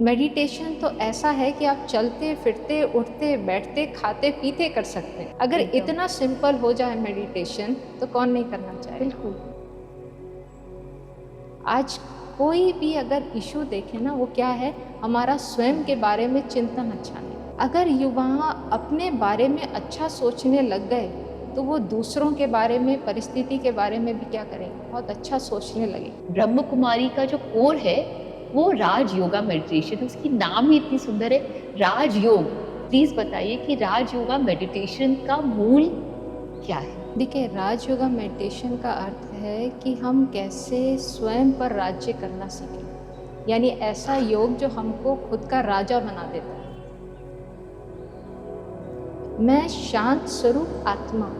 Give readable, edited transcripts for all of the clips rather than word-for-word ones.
Meditation तो ऐसा है कि आप चलते फिरते उठते बैठते खाते पीते कर सकते हैं। अगर एकदम। इतना सिंपल हो जाए मेडिटेशन तो कौन नहीं करना चाहे। बिल्कुल। आज कोई भी अगर इशू देखे ना, वो क्या है, हमारा स्वयं के बारे में चिंतन अच्छा नहीं। अगर युवा अपने बारे में अच्छा सोचने लग गए तो वो दूसरों के बारे में, परिस्थिति के बारे में भी क्या करेंगे, बहुत अच्छा सोचने लगे। ब्रह्म कुमारी का जो कोर है वो राज योगा मेडिटेशन, उसकी नाम ही इतनी सुंदर है, राजयोग। प्लीज बताइए कि राज योगा मेडिटेशन का मूल क्या है? देखिए, राजयोगा मेडिटेशन का अर्थ है कि हम कैसे स्वयं पर राज्य करना सीखें, यानी ऐसा योग जो हमको खुद का राजा बना देता है। मैं शांत स्वरूप आत्मा हूँ,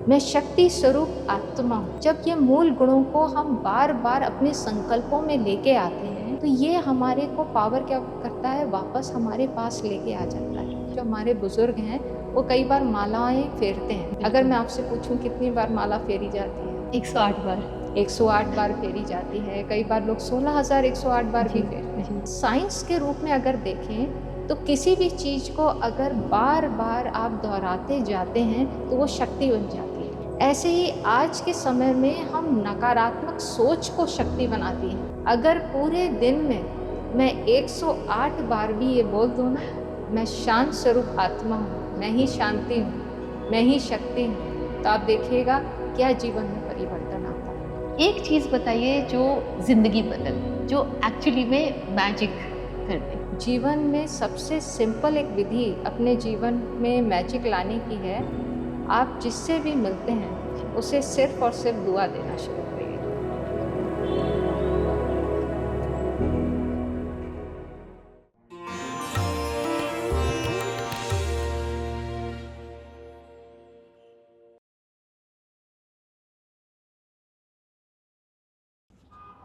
मैं शक्ति स्वरूप आत्मा हूँ। जब ये मूल गुणों को हम बार बार अपने संकल्पों में लेके आते हैं तो ये हमारे को पावर क्या करता है, वापस हमारे पास लेके आ जाता है। जो हमारे बुजुर्ग हैं वो कई बार मालाएं फेरते हैं। अगर मैं आपसे पूछूं कितनी बार माला फेरी जाती है? 108 बार। 108 बार फेरी जाती है। कई बार लोग 16,108 बार भी फेरते हैं। साइंस के रूप में अगर देखें तो किसी भी चीज को अगर बार बार आप दोहराते जाते हैं तो वो शक्ति बन जाती है। ऐसे ही आज के समय में हम नकारात्मक सोच को शक्ति बनाती हैं। अगर पूरे दिन में मैं 108 बार भी ये बोल दूँ ना, मैं शांत स्वरूप आत्मा हूँ, मैं ही शांति हूँ, मैं ही शक्ति हूँ, तो आप देखिएगा क्या जीवन में परिवर्तन आता है। एक चीज बताइए जो जिंदगी बदल, जो एक्चुअली में मैजिक कर दे। जीवन में सबसे सिंपल एक विधि अपने जीवन में मैजिक लाने की है, आप जिससे भी मिलते हैं उसे सिर्फ और सिर्फ दुआ देना शुरू करिए।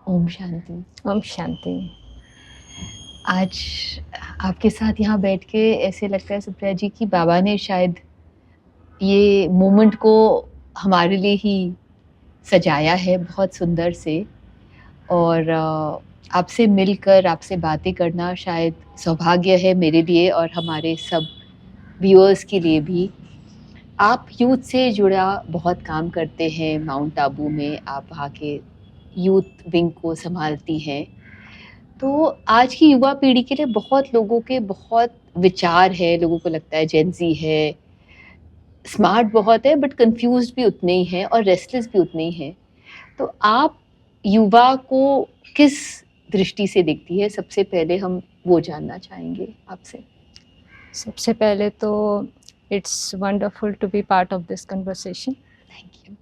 ओम शांति। ओम शांति। आज आपके साथ यहाँ बैठ के ऐसे लगता है सुप्रिया जी कि बाबा ने शायद ये मोमेंट को हमारे लिए ही सजाया है बहुत सुंदर से। और आपसे मिलकर, आपसे बातें करना शायद सौभाग्य है मेरे लिए और हमारे सब व्यूअर्स के लिए भी। आप यूथ से जुड़ा बहुत काम करते हैं माउंट आबू में, आप वहाँ के यूथ विंग को संभालती हैं। तो आज की युवा पीढ़ी के लिए बहुत लोगों के बहुत विचार है, लोगों को लगता है जेन ज़ी है, स्मार्ट बहुत है बट कंफ्यूज्ड भी उतने ही हैं और रेस्टलेस भी उतने ही हैं। तो आप युवा को किस दृष्टि से देखती है? सबसे पहले हम वो जानना चाहेंगे आपसे। सबसे पहले तो it's wonderful to be part of this conversation. Thank you.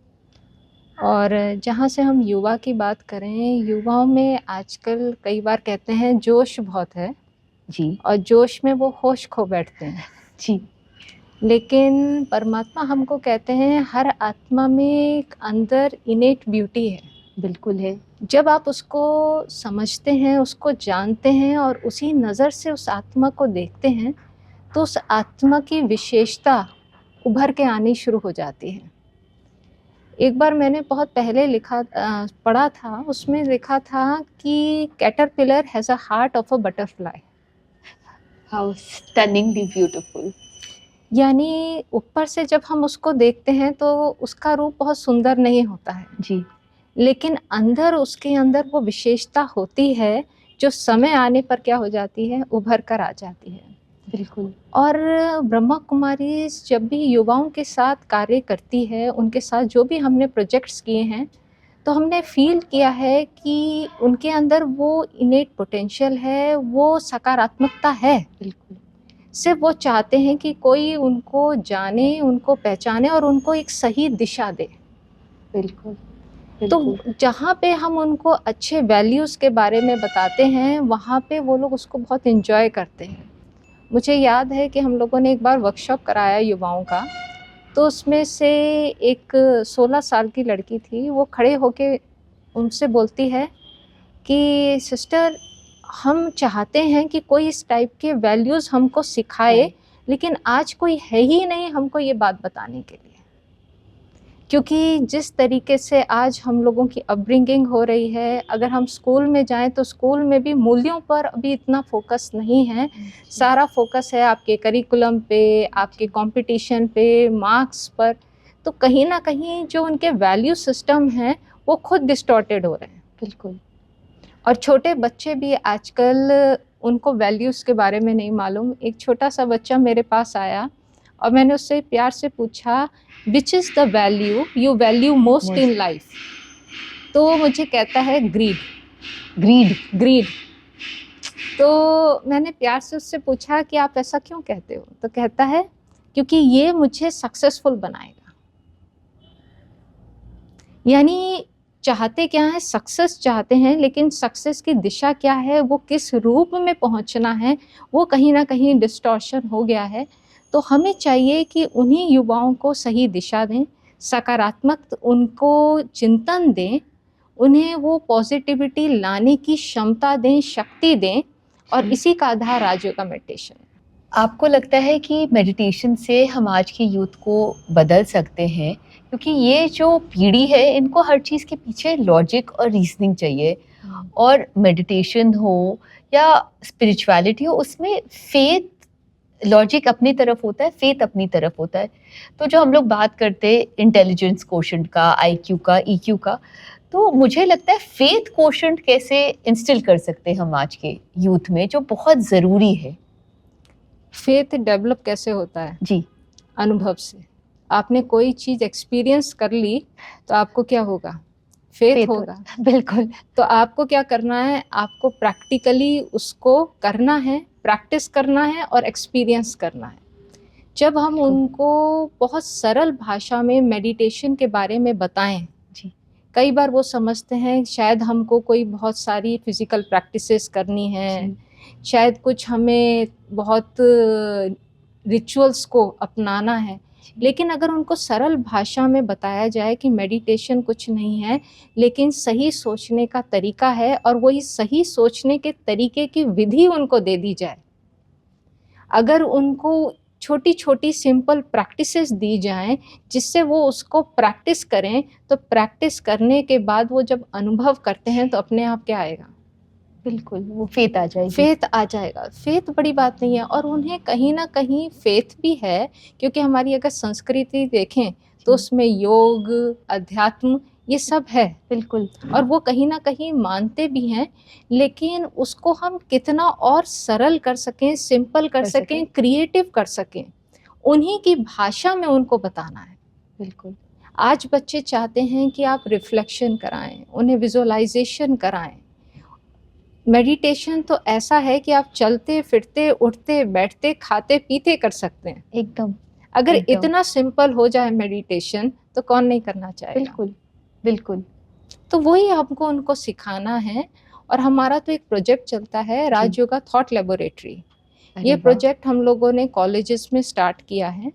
और जहाँ से हम युवा की बात करें, युवाओं में आजकल कई बार कहते हैं जोश बहुत है जी। और जोश में वो होश खो बैठते हैं। जी। लेकिन परमात्मा हमको कहते हैं हर आत्मा में एक अंदर इनेट ब्यूटी है। बिल्कुल है। जब आप उसको समझते हैं, उसको जानते हैं और उसी नज़र से उस आत्मा को देखते हैं तो उस आत्मा की विशेषता उभर के आनी शुरू हो जाती है। एक बार मैंने बहुत पहले पढ़ा था, उसमें लिखा था कि caterpillar has a heart of a butterfly. How stunningly beautiful. यानी ऊपर से जब हम उसको देखते हैं तो उसका रूप बहुत सुंदर नहीं होता है जी। लेकिन अंदर, उसके अंदर वो विशेषता होती है जो समय आने पर क्या हो जाती है, उभर कर आ जाती है। बिल्कुल। और ब्रह्मा कुमारी जब भी युवाओं के साथ कार्य करती है, उनके साथ जो भी हमने प्रोजेक्ट्स किए हैं, तो हमने फील किया है कि उनके अंदर वो इनेट पोटेंशियल है, वो सकारात्मकता है। बिल्कुल। सिर्फ वो चाहते हैं कि कोई उनको जाने, उनको पहचाने और उनको एक सही दिशा दे। बिल्कुल। तो बिल्कुल। जहाँ पे हम उनको अच्छे वैल्यूज़ के बारे में बताते हैं, वहाँ पे वो लोग उसको बहुत एंजॉय करते हैं। मुझे याद है कि हम लोगों ने एक बार वर्कशॉप कराया युवाओं का, तो उसमें से एक 16 साल की लड़की थी, वो खड़े होके उनसे बोलती है कि सिस्टर, हम चाहते हैं कि कोई इस टाइप के वैल्यूज़ हमको सिखाए, लेकिन आज कोई है ही नहीं हमको ये बात बताने के लिए। क्योंकि जिस तरीके से आज हम लोगों की अपब्रिंगिंग हो रही है, अगर हम स्कूल में जाएँ तो स्कूल में भी मूल्यों पर अभी इतना फ़ोकस नहीं है। सारा फ़ोकस है आपके करिकुलम पे, आपके कंपटीशन पे, मार्क्स पर। तो कहीं न कहीं जो उनके वैल्यू सिस्टम हैं, वो खुद डिस्टॉर्टेड हो रहे हैं। बिल्कुल। और छोटे बच्चे भी आजकल उनको वैल्यूज़ के बारे में नहीं मालूम। एक छोटा-सा बच्चा मेरे पास आया और मैंने उससे प्यार से पूछा, "which is the value you value most in life?" तो वो मुझे कहता है ग्रीड। ग्रीड। ग्रीड। तो मैंने प्यार से उससे पूछा कि आप ऐसा क्यों कहते हो? तो कहता है, "क्योंकि ये मुझे सक्सेसफुल बनाएगा।" यानी चाहते क्या हैं? सक्सेस चाहते हैं, लेकिन सक्सेस की दिशा क्या है, वो किस रूप में पहुँचना है, वो कहीं न कहीं डिस्टॉर्शन हो गया है। तो हमें चाहिए कि उन्हीं युवाओं को सही दिशा दें, सकारात्मक उनको चिंतन दें, उन्हें वो पॉज़िटिविटी लाने की क्षमता दें, शक्ति दें और इसी का आधार राजयोग का मेडिटेशन है। आपको लगता है कि मेडिटेशन से हम आज की यूथ को बदल सकते हैं? क्योंकि ये जो पीढ़ी है, इनको हर चीज़ के पीछे लॉजिक और रीज़निंग चाहिए, और मेडिटेशन हो या स्पिरिचुअलिटी हो, उसमें फ़ेथ, लॉजिक अपनी तरफ होता है, फ़ेथ अपनी तरफ होता है। तो जो हम लोग बात करते हैं इंटेलिजेंस कोशेंट का, आईक्यू का, ईक्यू का, तो मुझे लगता है फ़ेथ कोशेंट कैसे इंस्टिल कर सकते हैं हम आज के यूथ में, जो बहुत ज़रूरी है? फ़ेथ डेवलप कैसे होता है? जी। अनुभव से। आपने कोई चीज़ एक्सपीरियंस कर ली, तो आपको क्या होगा? फ़ेथ होगा। बिल्कुल। तो आपको क्या करना है? आपको प्रैक्टिकली उसको करना है, प्रैक्टिस करना है और एक्सपीरियंस करना है। जब हम उनको बहुत सरल भाषा में मेडिटेशन के बारे में बताएँ, जी। कई बार वो समझते हैं शायद हमको कोई बहुत सारी फ़िज़िकल प्रैक्टिसेस करनी हैं, शायद कुछ हमें बहुत रिचुअल्स को अपनाना है। लेकिन अगर उनको सरल भाषा में बताया जाए कि मेडिटेशन कुछ नहीं है, लेकिन सही सोचने का तरीका है और वही सही सोचने के तरीके की विधि उनको दे दी जाए। अगर उनको छोटी-छोटी सिंपल प्रैक्टिसेस दी जाएँ, जिससे वो उसको प्रैक्टिस करें, तो प्रैक्टिस करने के बाद वो जब अनुभव करते हैं, तो अपने आप क्या आएगा? बिल्कुल, वो फ़ेथ आ जाएगी। फ़ेथ आ जाएगा। फ़ेथ बड़ी बात नहीं है और उन्हें कहीं न कहीं फ़ेथ भी है, क्योंकि हमारी अगर संस्कृति देखें, तो उसमें योग, अध्यात्म ये सब है। बिल्कुल। और वो कहीं न कहीं मानते भी हैं, लेकिन उसको हम कितना और सरल कर सकें, सिंपल कर सकें, क्रिएटिव कर सकें, उन्हीं की भाषा में उनको बताना है। बिल्कुल। आज बच्चे चाहते हैं कि आप रिफ्लेक्शन कराएँ, उन्हें विज़ुअलाइज़ेशन कराएँ। मेडिटेशन तो ऐसा है कि आप चलते, फिरते, उठते, बैठते, खाते, पीते कर सकते हैं। एकदम। अगर एकदम। इतना सिंपल हो जाए मेडिटेशन, तो कौन नहीं करना चाहेगा? बिल्कुल, बिल्कुल। तो वही हमको उनको सिखाना है और हमारा तो एक प्रोजेक्ट चलता है राजयोगा थॉट लैबोरेटरी। ये प्रोजेक्ट हम लोगों ने कॉलेजेस में स्टार्ट किया है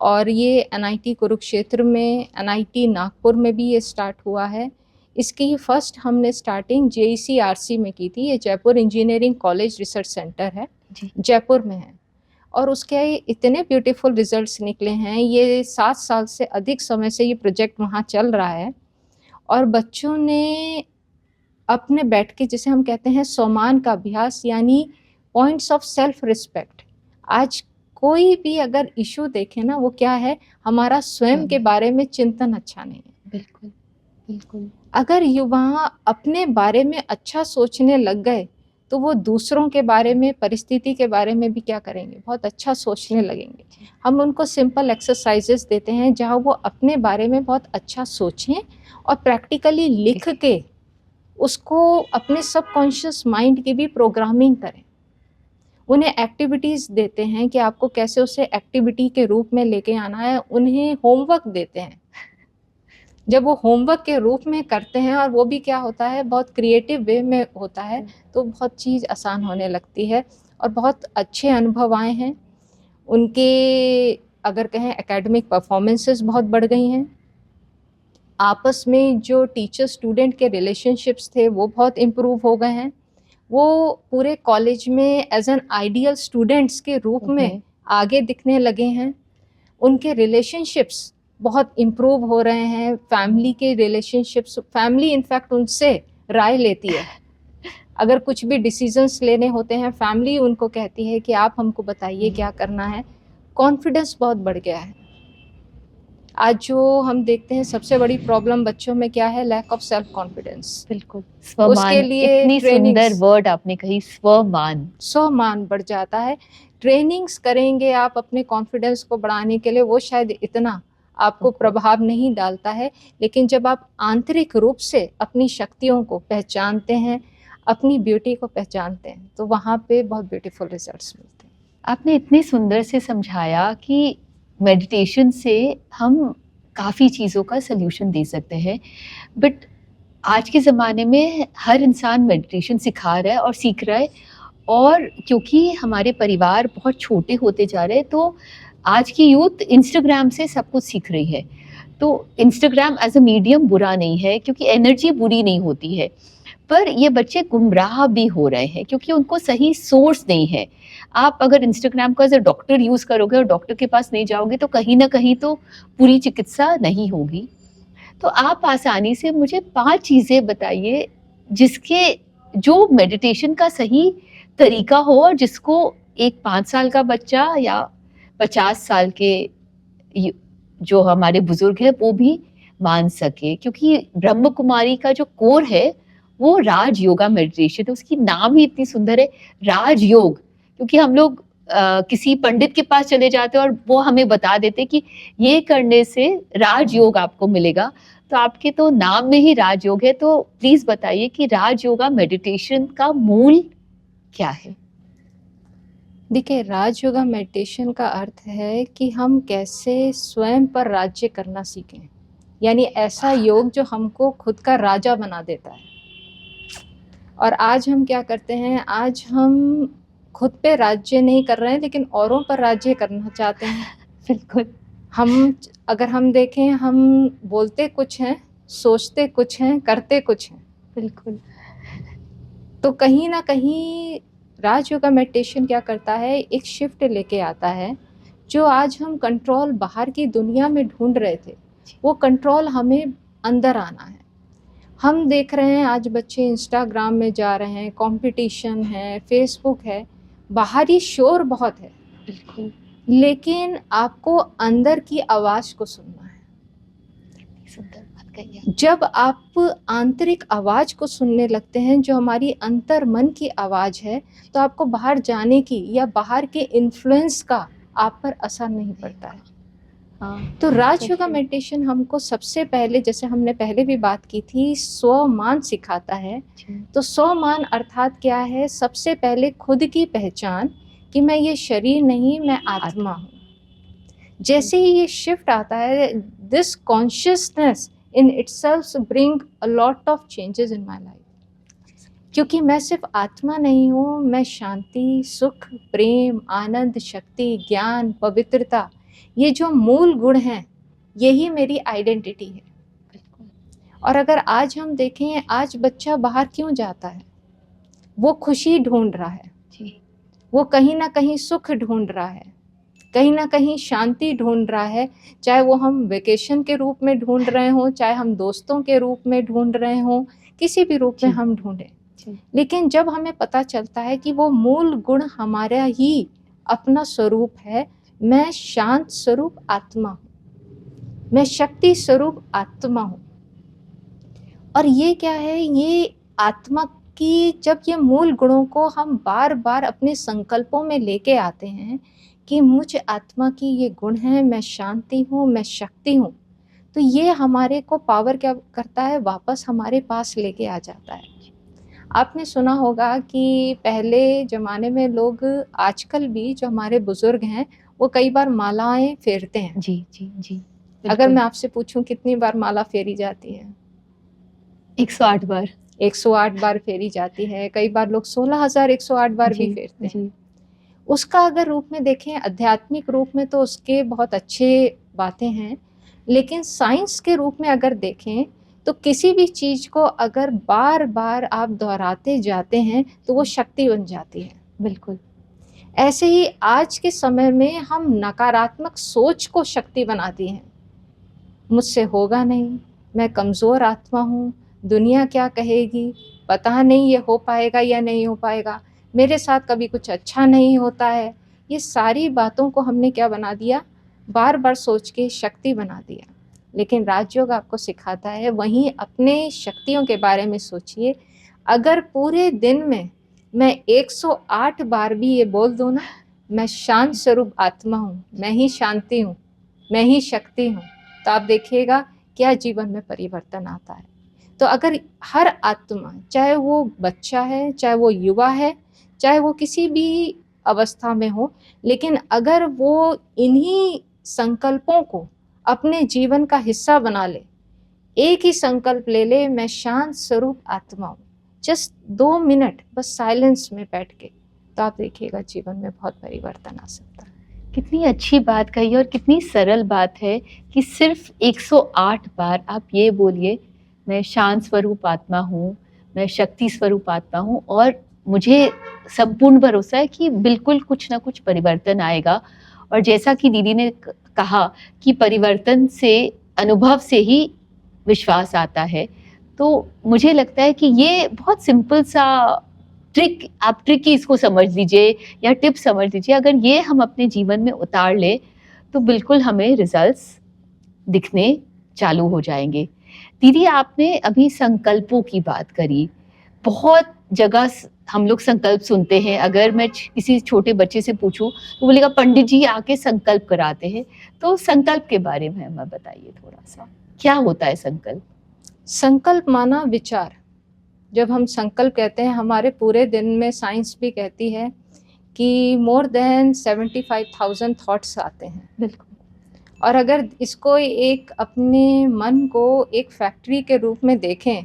और ये एनआईटी कुरुक्षेत्र में, एनआईटी नागपुर में भी ये स्टार्ट हुआ है। इसकी फर्स्ट हमने स्टार्टिंग जेईसीआरसी में की थी। ये Jaipur engineering college research centre है, जयपुर में है और उसके इतने ब्यूटीफुल रिजल्ट्स निकले हैं। ये 7 साल से अधिक समय से ये प्रोजेक्ट वहाँ चल रहा है और बच्चों ने अपने बैठ के, जिसे हम कहते हैं सोमान का अभ्यास, यानी पॉइंट्स ऑफ सेल्फ रिस्पेक्ट। आज कोई भी अगर इशू देखे ना, वो क्या है? हमारा स्वयं के बारे में चिंतन अच्छा नहीं है। बिल्कुल, बिल्कुल। अगर युवा अपने बारे में अच्छा सोचने लग गए, तो वो दूसरों के बारे में, परिस्थिति के बारे में भी क्या करेंगे? बहुत अच्छा सोचने लगेंगे। हम उनको सिंपल एक्सरसाइजेस देते हैं, जहाँ वो अपने बारे में बहुत अच्छा सोचें और प्रैक्टिकली लिख के उसको अपने सबकॉन्शियस माइंड की भी प्रोग्रामिंग करें। उन्हें एक्टिविटीज़ देते हैं कि आपको कैसे उसे एक्टिविटी के रूप में लेके आना है। उन्हें होमवर्क देते हैं। जब वो होमवर्क के रूप में करते हैं और वो भी क्या होता है, बहुत क्रिएटिव वे में होता है, तो बहुत चीज़ आसान होने लगती है और बहुत अच्छे अनुभव आए हैं। उनके अगर कहें एकेडमिक परफॉर्मेंसेस बहुत बढ़ गई हैं। आपस में जो टीचर स्टूडेंट के रिलेशनशिप्स थे, वो बहुत इम्प्रूव हो गए हैं। वो पूरे कॉलेज में एज़ एन आइडियल स्टूडेंट्स के रूप में आगे दिखने लगे हैं। उनके रिलेशनशिप्स बहुत इम्प्रूव हो रहे हैं, फैमिली के रिलेशनशिप्स, फैमिली इनफैक्ट उनसे राय लेती है। अगर कुछ भी डिसीजंस लेने होते हैं, फैमिली उनको कहती है कि आप हमको बताइए क्या करना है। कॉन्फिडेंस बहुत बढ़ गया है। आज जो हम देखते हैं सबसे बड़ी प्रॉब्लम बच्चों में क्या है, लैक ऑफ सेल्फ कॉन्फिडेंस। बिल्कुल, स्वमान, उसके लिए इतनी सुंदर ट्रेनिंग्स, वर्ड आपने कही, स्वमान। स्वमान बढ़ जाता है। ट्रेनिंग्स करेंगे आप अपने कॉन्फिडेंस को बढ़ाने के लिए, वो शायद इतना आपको प्रभाव नहीं डालता है, लेकिन जब आप आंतरिक रूप से अपनी शक्तियों को पहचानते हैं, अपनी ब्यूटी को पहचानते हैं, तो वहाँ पे बहुत ब्यूटीफुल रिजल्ट्स मिलते हैं। आपने इतने सुंदर से समझाया कि मेडिटेशन से हम काफ़ी चीज़ों का सल्यूशन दे सकते हैं, बट आज के ज़माने में हर इंसान मेडिटेशन सिखा रहा है और सीख रहा है, और क्योंकि हमारे परिवार बहुत छोटे होते जा रहे हैं, तो आज की यूथ इंस्टाग्राम से सब कुछ सीख रही है। तो इंस्टाग्राम एज अ मीडियम बुरा नहीं है, क्योंकि एनर्जी बुरी नहीं होती है, पर ये बच्चे गुमराह भी हो रहे हैं क्योंकि उनको सही सोर्स नहीं है। आप अगर इंस्टाग्राम को एज अ डॉक्टर यूज़ करोगे और डॉक्टर के पास नहीं जाओगे, तो कहीं ना कहीं तो पूरी चिकित्सा नहीं होगी। तो आप आसानी से मुझे 5 चीज़ें बताइए जिसके जो मेडिटेशन का सही तरीका हो, और जिसको एक 5 साल का बच्चा या 50 साल के जो हमारे बुजुर्ग हैं वो भी मान सके, क्योंकि ब्रह्म कुमारी का जो कोर है वो राज योगा मेडिटेशन है। उसकी नाम ही इतनी सुंदर है, राजयोग। क्योंकि हम लोग किसी पंडित के पास चले जाते हैं और वो हमें बता देते कि ये करने से राजयोग आपको मिलेगा, तो आपके तो नाम में ही राजयोग है। तो प्लीज बताइए कि राजयोगा मेडिटेशन का मूल क्या है? देखिए, राजयोगा मेडिटेशन का अर्थ है कि हम कैसे स्वयं पर राज्य करना सीखें, यानी ऐसा योग जो हमको खुद का राजा बना देता है। और आज हम क्या करते हैं, आज हम खुद पे राज्य नहीं कर रहे हैं, लेकिन औरों पर राज्य करना चाहते हैं। बिल्कुल। अगर हम देखें, हम बोलते कुछ हैं, सोचते कुछ हैं, करते कुछ हैं। बिल्कुल। तो कहीं ना कहीं राजयोगा मेडिटेशन क्या करता है, एक शिफ्ट लेके आता है। जो आज हम कंट्रोल बाहर की दुनिया में ढूंढ रहे थे, वो कंट्रोल हमें अंदर आना है। हम देख रहे हैं आज बच्चे इंस्टाग्राम में जा रहे हैं, कंपटीशन है, फेसबुक है, बाहरी शोर बहुत है, बिल्कुल। लेकिन आपको अंदर की आवाज़ को सुनना है। सुंदर बात कही है। जब आप आंतरिक आवाज़ को सुनने लगते हैं, जो हमारी अंतर मन की आवाज़ है, तो आपको बाहर जाने की या बाहर के इन्फ्लुएंस का आप पर असर नहीं पड़ता है। तो राजयोगा मेडिटेशन हमको सबसे पहले, जैसे हमने पहले भी बात की थी, स्वमान सिखाता है। तो स्वमान अर्थात क्या है, सबसे पहले खुद की पहचान कि मैं ये शरीर नहीं, मैं आत्मा हूँ। जैसे ही ये शिफ्ट आता है, this consciousness in itself bring a lot of changes in my life. क्योंकि मैं सिर्फ आत्मा नहीं हूँ, मैं शांति, सुख, प्रेम, आनंद, शक्ति, ज्ञान, पवित्रता, ये जो मूल गुण हैं, यही मेरी आइडेंटिटी है। और अगर आज हम देखें, आज बच्चा बाहर क्यों जाता है, वो खुशी ढूंढ रहा है जी। वो कहीं ना कहीं सुख ढूंढ रहा है, कहीं ना कहीं शांति ढूंढ रहा है। चाहे वो हम वेकेशन के रूप में ढूंढ रहे हों, चाहे हम दोस्तों के रूप में ढूंढ रहे हों, किसी भी रूप में हम ढूंढें, लेकिन जब हमें पता चलता है कि वो मूल गुण हमारा ही अपना स्वरूप है, मैं शांत स्वरूप आत्मा हूँ, मैं शक्ति स्वरूप आत्मा हूँ। और ये क्या है, ये आत्मा की जब ये मूल गुणों को हम बार बार अपने संकल्पों में लेके आते हैं कि मुझ आत्मा की ये गुण हैं, मैं शांति हूँ, मैं शक्ति हूँ, तो ये हमारे को पावर क्या करता है, वापस हमारे पास लेके आ जाता है। आपने सुना होगा कि पहले ज़माने में लोग, आजकल भी जो हमारे बुजुर्ग हैं, वो कई बार मालाएं फेरते हैं। जी जी जी। अगर मैं आपसे पूछूं कितनी बार माला फेरी जाती है? 108 बार। 108 बार फेरी जाती है। कई बार लोग 16,108 बार भी फेरते हैं। उसका अगर रूप में देखें, आध्यात्मिक रूप में, तो उसके बहुत अच्छे बातें हैं, लेकिन साइंस के रूप में अगर देखें, तो किसी भी चीज़ को अगर बार बार आप दोहराते जाते हैं, तो वो शक्ति बन जाती है। बिल्कुल। ऐसे ही आज के समय में हम नकारात्मक सोच को शक्ति बनाती हैं। मुझसे होगा नहीं, मैं कमज़ोर आत्मा हूँ, दुनिया क्या कहेगी, पता नहीं ये हो पाएगा या नहीं हो पाएगा, मेरे साथ कभी कुछ अच्छा नहीं होता है। ये सारी बातों को हमने क्या बना दिया, बार-बार सोच के शक्ति बना दिया। लेकिन राजयोग आपको सिखाता है वहीं अपने शक्तियों के बारे में सोचिए। अगर पूरे दिन में मैं 108 बार भी ये बोल दूँ ना, मैं शांत स्वरूप आत्मा हूँ, मैं ही शांति हूँ, मैं ही शक्ति हूँ, तो आप देखिएगा क्या जीवन में परिवर्तन आता है। तो अगर हर आत्मा, चाहे वो बच्चा है, चाहे वो युवा है, चाहे वो किसी भी अवस्था में हो, लेकिन अगर वो इन्हीं संकल्पों को अपने जीवन का हिस्सा बना ले, एक ही संकल्प ले ले, मैं शांत स्वरूप आत्मा हूँ, जस्ट 2 मिनट बस साइलेंस में बैठ के, तो आप देखिएगा जीवन में बहुत परिवर्तन आ सकता है। कितनी अच्छी बात कही और कितनी सरल बात है कि सिर्फ 108 बार आप ये बोलिए, मैं शांत स्वरूप आत्मा हूँ, मैं शक्ति स्वरूप आत्मा हूँ और मुझे संपूर्ण भरोसा है कि बिल्कुल कुछ ना कुछ परिवर्तन आएगा। और जैसा कि दीदी ने कहा कि परिवर्तन से, अनुभव से ही विश्वास आता है, तो मुझे लगता है कि ये बहुत सिंपल सा ट्रिक, आप ट्रिक ही इसको समझ लीजिए या टिप समझ लीजिए, अगर ये हम अपने जीवन में उतार ले तो बिल्कुल हमें रिजल्ट्स दिखने चालू हो जाएंगे। दीदी, आपने अभी संकल्पों की बात करी। बहुत जगह हम लोग संकल्प सुनते हैं। अगर मैं किसी छोटे बच्चे से पूछूं तो बोलेगा पंडित जी आके संकल्प कराते हैं। तो संकल्प के बारे में हमें बताइए थोड़ा सा, क्या होता है संकल्प? संकल्प माना विचार। जब हम संकल्प कहते हैं, हमारे पूरे दिन में साइंस भी कहती है कि मोर देन 75,000 थॉट्स आते हैं। बिल्कुल। और अगर इसको एक अपने मन को एक फैक्ट्री के रूप में देखें,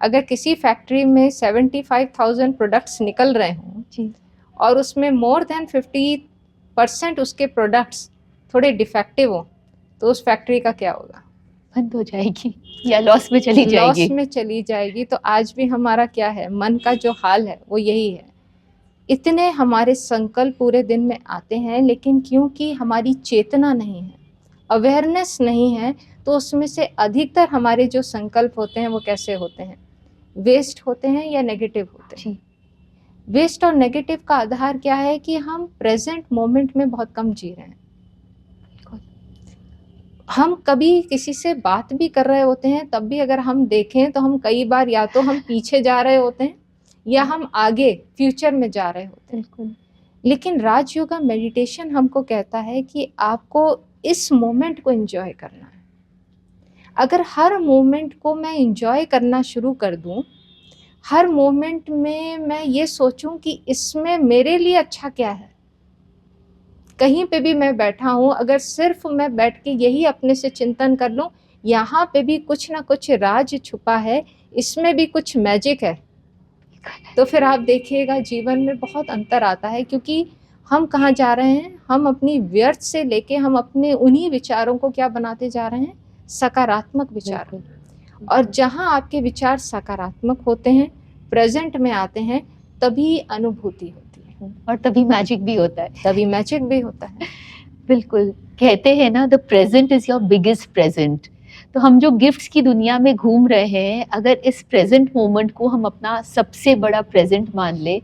अगर किसी फैक्ट्री में 75,000 प्रोडक्ट्स निकल रहे हों जी। और उसमें मोर देन 50% उसके प्रोडक्ट्स थोड़े डिफेक्टिव हो, तो उस फैक्ट्री का क्या होगा? बंद हो जाएगी या लॉस में चली जाएगी। लॉस में चली जाएगी। तो आज भी हमारा क्या है, मन का जो हाल है वो यही है। इतने हमारे संकल्प पूरे दिन में आते हैं, लेकिन क्योंकि हमारी चेतना नहीं है, अवेयरनेस नहीं है, तो उसमें से अधिकतर हमारे जो संकल्प होते हैं वो कैसे होते हैं, वेस्ट होते हैं या नेगेटिव होते हैं। वेस्ट और नेगेटिव का आधार क्या है कि हम प्रेजेंट मोमेंट में बहुत कम जी रहे हैं। हम कभी किसी से बात भी कर रहे होते हैं, तब भी अगर हम देखें तो हम कई बार या तो हम पीछे जा रहे होते हैं या हम आगे फ्यूचर में जा रहे होते हैं। बिल्कुल। लेकिन राजयोगा मेडिटेशन हमको कहता है कि आपको इस मोमेंट को एंजॉय करना है। अगर हर मोमेंट को मैं एंजॉय करना शुरू कर दूं, हर मोमेंट में मैं ये सोचूं कि इसमें मेरे लिए अच्छा क्या है। कहीं पे भी मैं बैठा हूँ, अगर सिर्फ मैं बैठ के यही अपने से चिंतन कर लूँ, यहाँ पे भी कुछ ना कुछ राज छुपा है, इसमें भी कुछ मैजिक है, तो फिर आप देखिएगा जीवन में बहुत अंतर आता है। क्योंकि हम कहाँ जा रहे हैं, हम अपनी व्यर्थ से लेके हम अपने उन्हीं विचारों को क्या बनाते जा रहे हैं, सकारात्मक विचार। और जहाँ आपके विचार सकारात्मक होते हैं, प्रेजेंट में आते हैं, तभी अनुभूति होती है और तभी मैजिक भी होता है। तभी मैजिक भी होता है। बिल्कुल। कहते हैं ना, the present is your biggest present. तो हम जो गिफ्ट्स की दुनिया में घूम रहे हैं, अगर इस प्रेजेंट मोमेंट को हम अपना सबसे बड़ा प्रेजेंट मान ले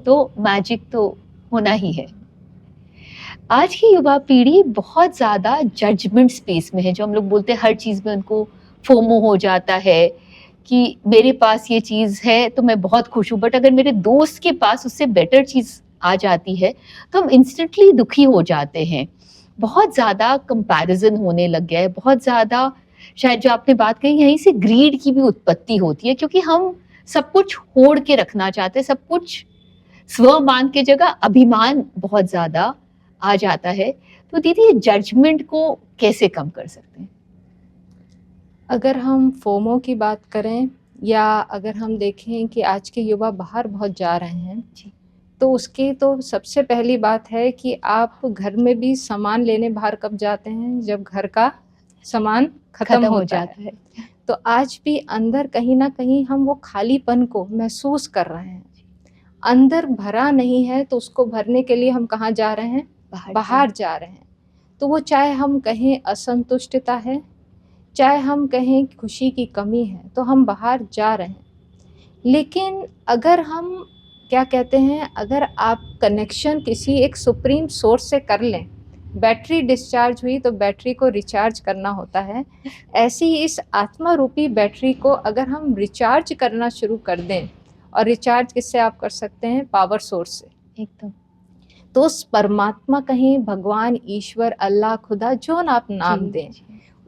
तो मैजिक तो होना ही है। आज की युवा पीढ़ी बहुत ज़्यादा जजमेंट स्पेस में है, जो हम लोग बोलते हैं हर चीज़ में उनको फोमो हो जाता है कि मेरे पास ये चीज़ है तो मैं बहुत खुश हूँ, बट अगर मेरे दोस्त के पास उससे बेटर चीज़ आ जाती है तो हम इंस्टेंटली दुखी हो जाते हैं। बहुत ज़्यादा कंपैरिजन होने लग गया है, बहुत ज़्यादा, शायद जो आपने बात कही, यहीं से ग्रीड की भी उत्पत्ति होती है, क्योंकि हम सब कुछ होड़ के रखना चाहते हैं, सब कुछ स्वमान की जगह अभिमान बहुत ज़्यादा आ जाता है। तो दीदी, जजमेंट को कैसे कम कर सकते हैं? अगर हम फोमो की बात करें या अगर हम देखें कि आज के युवा बाहर बहुत जा रहे हैं, तो उसकी तो सबसे पहली बात है कि आप घर में भी सामान लेने बाहर कब जाते हैं, जब घर का सामान खत्म हो जाता है। तो आज भी अंदर कहीं ना कहीं हम वो खालीपन को महसूस कर रहे हैं, अंदर भरा नहीं है, तो उसको भरने के लिए हम कहाँ जा रहे हैं, बाहर जा रहे हैं। तो वो चाहे हम कहें असंतुष्टता है चाहे हम कहें कि खुशी की कमी है तो हम बाहर जा रहे हैं, लेकिन अगर हम क्या कहते हैं, अगर आप कनेक्शन किसी एक सुप्रीम सोर्स से कर लें, बैटरी डिस्चार्ज हुई तो बैटरी को रिचार्ज करना होता है, ऐसे ही इस आत्मा रूपी बैटरी को अगर हम रिचार्ज करना शुरू कर दें, और रिचार्ज किससे आप कर सकते हैं, पावर सोर्स से। एकदम। तो उस परमात्मा, कहीं भगवान, ईश्वर, अल्लाह, खुदा, जो ना आप नाम दें,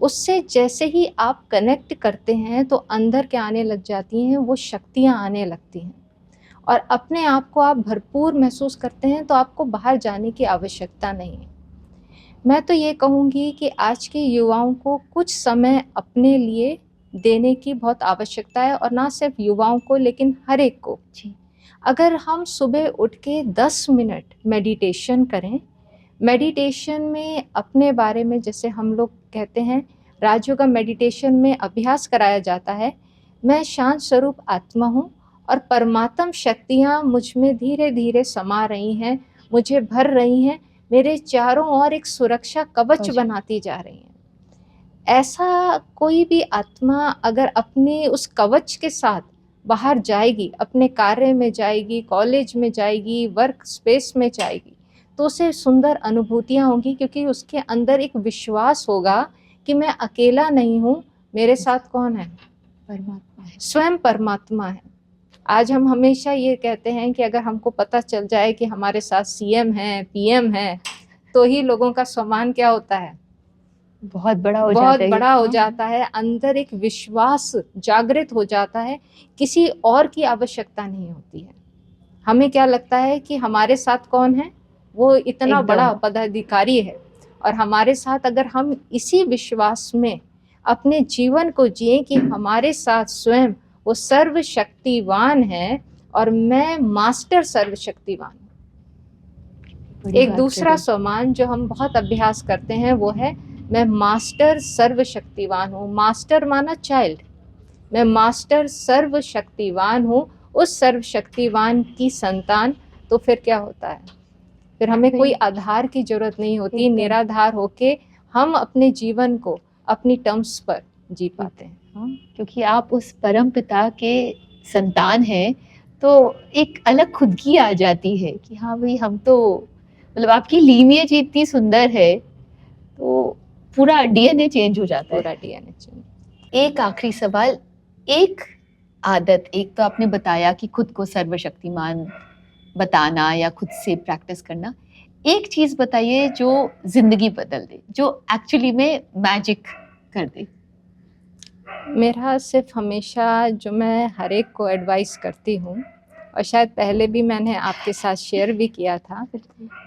उससे जैसे ही आप कनेक्ट करते हैं तो अंदर क्या आने लग जाती हैं, वो शक्तियाँ आने लगती हैं, और अपने आप को आप भरपूर महसूस करते हैं, तो आपको बाहर जाने की आवश्यकता नहीं है। मैं तो ये कहूँगी कि आज के युवाओं को कुछ समय अपने लिए देने की बहुत आवश्यकता है, और ना सिर्फ युवाओं को लेकिन हर एक को। जी। अगर हम सुबह उठ के 10 मिनट मेडिटेशन करें, मेडिटेशन में अपने बारे में, जैसे हम लोग कहते हैं राजयोगा मेडिटेशन में अभ्यास कराया जाता है, मैं शांत स्वरूप आत्मा हूँ और परमात्म शक्तियाँ मुझ में धीरे धीरे समा रही हैं, मुझे भर रही हैं, मेरे चारों ओर एक सुरक्षा कवच बनाती जा रही हैं। ऐसा कोई भी आत्मा अगर अपने उस कवच के साथ बाहर जाएगी, अपने कार्य में जाएगी, कॉलेज में जाएगी, वर्क स्पेस में जाएगी, तो उसे सुंदर अनुभूतियाँ होंगी, क्योंकि उसके अंदर एक विश्वास होगा कि मैं अकेला नहीं हूँ, मेरे साथ कौन है, परमात्मा है। स्वयं परमात्मा है। आज हम हमेशा ये कहते हैं कि अगर हमको पता चल जाए कि हमारे साथ सीएम है, पीएम है, तो ही लोगों का सम्मान क्या होता है, बहुत बड़ा हो बहुत जाता है। बड़ा हो जाता है, अंदर एक विश्वास जागृत हो जाता है, किसी और की आवश्यकता नहीं होती है। हमें क्या लगता है कि हमारे साथ कौन है, वो इतना एकदम। बड़ा पदाधिकारी है, और हमारे साथ अगर हम इसी विश्वास में अपने जीवन को जिए कि हमारे साथ स्वयं वो सर्वशक्तिवान है और मैं मास्टर सर्वशक्तिवान हूँ। बड़ी एक बात दूसरा करी। सम्मान जो हम बहुत अभ्यास करते हैं वो है, मैं मास्टर सर्वशक्तिवान हूँ। मास्टर माना चाइल्ड, मैं मास्टर सर्वशक्तिवान हूँ, उस सर्वशक्तिवान की संतान। तो फिर क्या होता है, फिर हमें कोई आधार की जरूरत नहीं होती, एकदम। निराधार होके हम अपने जीवन को अपनी टर्म्स पर जी पाते हैं। हाँ, क्योंकि आप उस परम पिता के संतान हैं, तो एक अलग खुदकी आ जाती है कि हाँ भाई, हम तो मतलब आपकी लीनिएज इतनी सुंदर है, तो पूरा डीएनए चेंज हो जाता है। पूरा डीएनए चेंज। एक आखिरी सवाल, एक आदत, एक तो आपने बताया कि खुद को सर्वशक्तिमान बताना या खुद से प्रैक्टिस करना, एक चीज बताइए जो जिंदगी बदल दे, जो एक्चुअली में मैजिक कर दे। मेरा सिर्फ हमेशा जो मैं हर एक को एडवाइस करती हूँ, और शायद पहले भी मैंने आपके साथ शेयर भी किया था,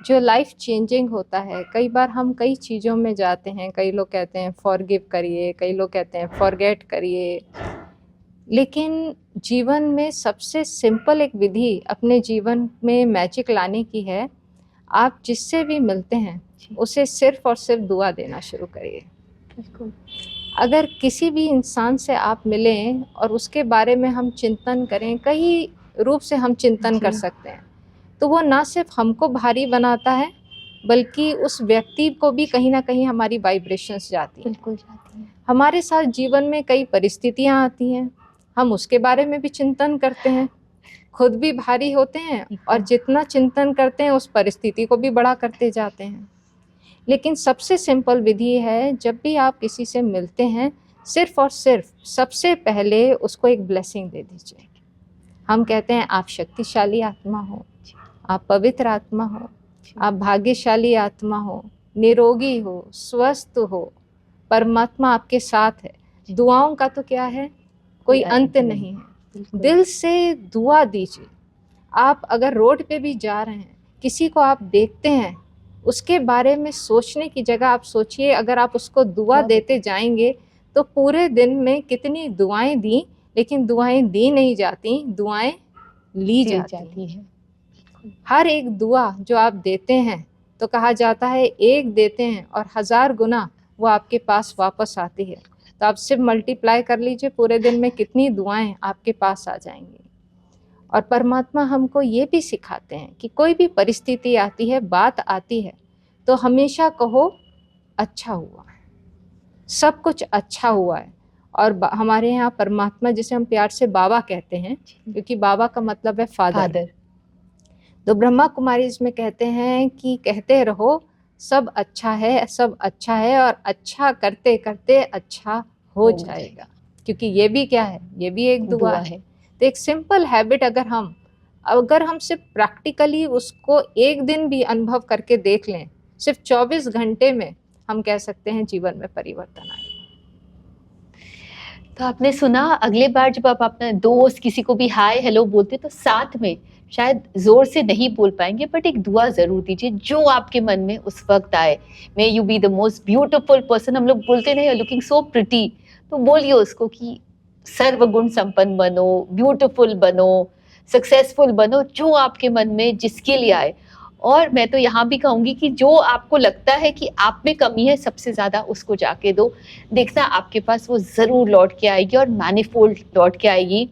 जो लाइफ चेंजिंग होता है। कई बार हम कई चीज़ों में जाते हैं, कई लोग कहते हैं फॉरगिव करिए, कई लोग कहते हैं फॉरगेट करिए, लेकिन जीवन में सबसे सिंपल एक विधि अपने जीवन में मैजिक लाने की है, आप जिससे भी मिलते हैं उसे सिर्फ और सिर्फ दुआ देना शुरू करिए। अगर किसी भी इंसान से आप मिलें और उसके बारे में हम चिंतन करें, कई रूप से हम चिंतन कर सकते हैं, तो वो ना सिर्फ हमको भारी बनाता है, बल्कि उस व्यक्ति को भी कहीं ना कहीं हमारी वाइब्रेशंस जाती हैं। बिल्कुल जाती है। हमारे साथ जीवन में कई परिस्थितियां आती हैं, हम उसके बारे में भी चिंतन करते हैं, खुद भी भारी होते हैं, और जितना चिंतन करते हैं उस परिस्थिति को भी बड़ा करते जाते हैं। लेकिन सबसे सिंपल विधि है, जब भी आप किसी से मिलते हैं, सिर्फ और सिर्फ सबसे पहले उसको एक ब्लेसिंग दे दीजिए। हम कहते हैं आप शक्तिशाली आत्मा हो, आप पवित्र आत्मा हो, आप भाग्यशाली आत्मा हो, निरोगी हो, स्वस्थ हो, परमात्मा आपके साथ है। दुआओं का तो क्या है, कोई अंत नहीं है। दिल से दुआ दीजिए। आप अगर रोड पे भी जा रहे हैं, किसी को आप देखते हैं, उसके बारे में सोचने की जगह आप सोचिए, अगर आप उसको दुआ देते जाएंगे तो पूरे दिन में कितनी दुआएं दी, लेकिन दुआएं दी नहीं जाती, दुआएं ली जाती हैं। हर एक दुआ जो आप देते हैं, तो कहा जाता है एक देते हैं और 1000 गुना वो आपके पास वापस आती है। तो आप सिर्फ मल्टीप्लाई कर लीजिए, पूरे दिन में कितनी दुआएं आपके पास आ जाएंगी। और परमात्मा हमको ये भी सिखाते हैं कि कोई भी परिस्थिति आती है, बात आती है, तो हमेशा कहो अच्छा हुआ। सब कुछ अच्छा हुआ है। और हमारे यहाँ परमात्मा, जिसे हम प्यार से बाबा कहते हैं, क्योंकि बाबा का मतलब है फादर, तो ब्रह्मा कुमारी इसमें कहते हैं कि कहते रहो सब अच्छा है, सब अच्छा है, और अच्छा करते करते अच्छा हो जाएगा। क्योंकि ये भी क्या है, ये भी एक दुआ है। तो एक सिंपल हैबिट अगर हम सिर्फ प्रैक्टिकली उसको एक दिन भी अनुभव करके देख लें, सिर्फ 24 घंटे में हम कह सकते हैं जीवन में परिवर्तन आए। तो आपने सुना, अगले बार जब आप अपना दोस्त किसी को भी हाय हेलो बोलते तो साथ में शायद जोर से नहीं बोल पाएंगे, बट एक दुआ जरूर दीजिए जो आपके मन में उस वक्त आए। May you be the most beautiful person, हम लोग बोलते नहीं लुकिंग सो प्रिटी, तो बोलिए उसको कि सर्वगुण संपन्न बनो, ब्यूटिफुल बनो, सक्सेसफुल बनो, जो आपके मन में जिसके लिए आए। और मैं तो यहाँ भी कहूंगी कि जो आपको लगता है कि आप में कमी है सबसे ज्यादा, उसको जाके दो, देखना आपके पास वो जरूर लौट के आएगी और मैनिफोल्ड लौट के आएगी।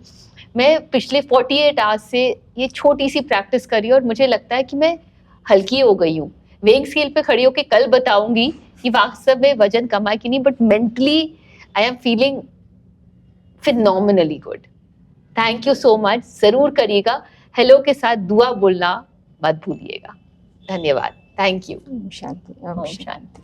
मैं पिछले 48 आवर्स से ये छोटी सी प्रैक्टिस करी और मुझे लगता है कि मैं हल्की हो गई हूँ। वेइंग स्केल पे खड़ी होकर कल बताऊंगी कि वास्तव में वजन कमा है कि नहीं, but mentally I am feeling phenomenally good. Thank you so much. जरूर करिएगा, हेलो के साथ दुआ बोलना मत भूलिएगा। धन्यवाद। Thank you. शांति, ओम शांति।